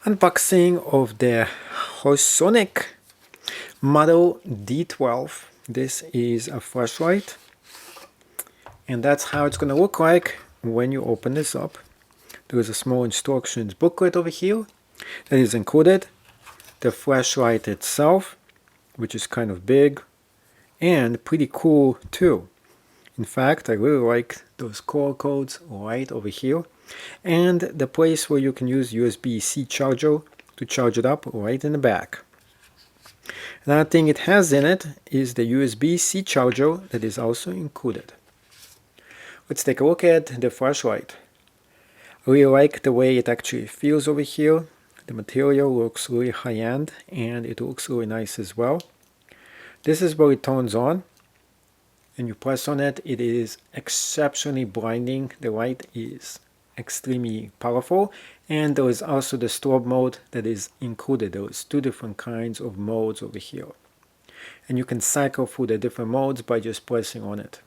Unboxing of the Hosonic model D12. This is a flashlight, and that's how it's going to look like when you open this up. There is a small instructions booklet over here that is included. The flashlight itself, which is kind of big and pretty cool too. In fact, I really like those color codes right over here, and the place where you can use USB-C charger to charge it up right in the back. Another thing it has in it is the USB-C charger that is also included. Let's take a look at the flashlight. I really like the way it actually feels over here. The material looks really high-end and it looks really nice as well. This is where it turns on, and you press on it. It is exceptionally blinding. The light is extremely powerful, and there is also the strobe mode that is included. There is two different kinds of modes over here, and you can cycle through the different modes by just pressing on it.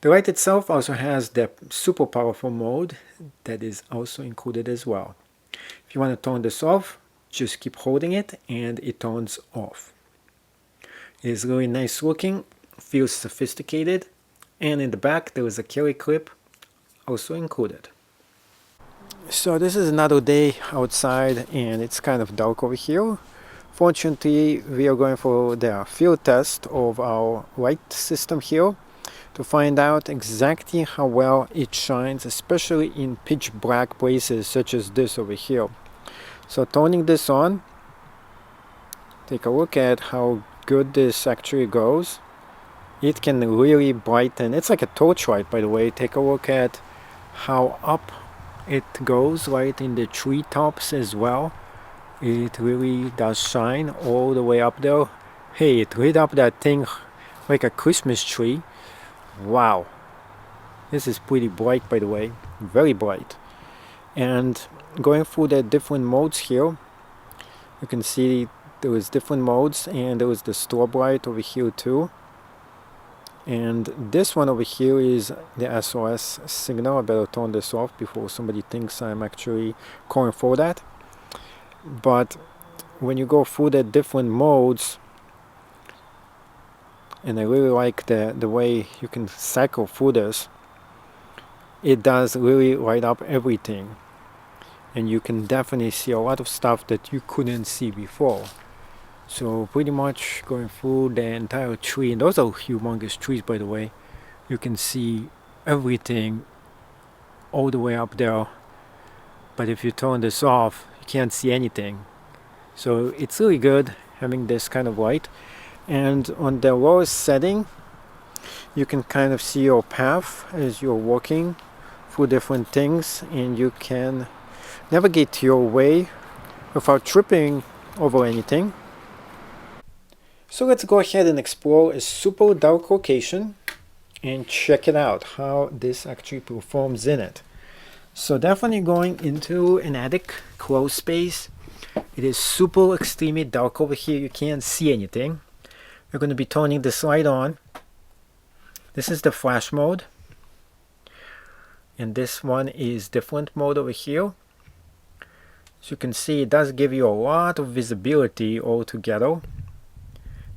The light itself also has the super powerful mode that is also included as well. If you want to turn this off, just keep holding it and it turns off. It is really nice looking, feels sophisticated, and in the back there is a carry clip also included. So this is another day outside and it's kind of dark over here. Fortunately, we are going for the field test of our light system here to find out exactly how well it shines, especially in pitch black places such as this over here. So turning this on, take a look at how good this actually goes. It can really brighten. It's like a torchlight, by the way. Take a look at how up it goes right in the treetops as well. It really does shine all the way up there. Hey, it lit up that thing like a Christmas tree. Wow, this is pretty bright, by the way, very bright. And going through the different modes here, you can see there is different modes, and there is the strobe light over here too. And this one over here is the SOS signal. I better turn this off before somebody thinks I'm actually calling for that. But when you go through the different modes, and I really like the way you can cycle through this, it does really light up everything. And you can definitely see a lot of stuff that you couldn't see before. So pretty much going through the entire tree, and those are humongous trees, by the way. You can see everything all the way up there. But if you turn this off, you can't see anything. So it's really good having this kind of light. And on the lowest setting, you can kind of see your path as you're walking through different things, and you can navigate your way without tripping over anything. So let's go ahead and explore a super dark location and check it out, how this actually performs in it. So definitely going into an attic closed space. It is super extremely dark over here. You can't see anything. We're going to be turning this light on. This is the flash mode, and this one is different mode over here. As you can see, it does give you a lot of visibility altogether.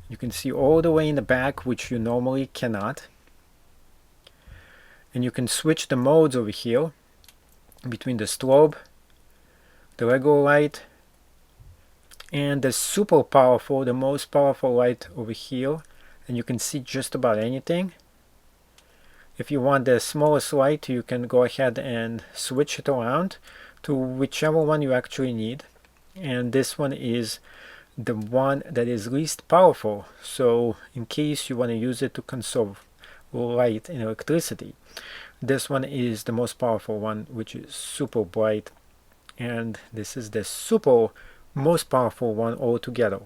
You can see all the way in the back, which you normally cannot. And you can switch the modes over here between the strobe, the regular light, and the super powerful, the most powerful light over here. And you can see just about anything. If you want the smallest light, you can go ahead and switch it around to whichever one you actually need. And this one is the one that is least powerful, so in case you want to use it to conserve light and electricity, this one is the most powerful one, which is super bright, and this is the super most powerful one altogether.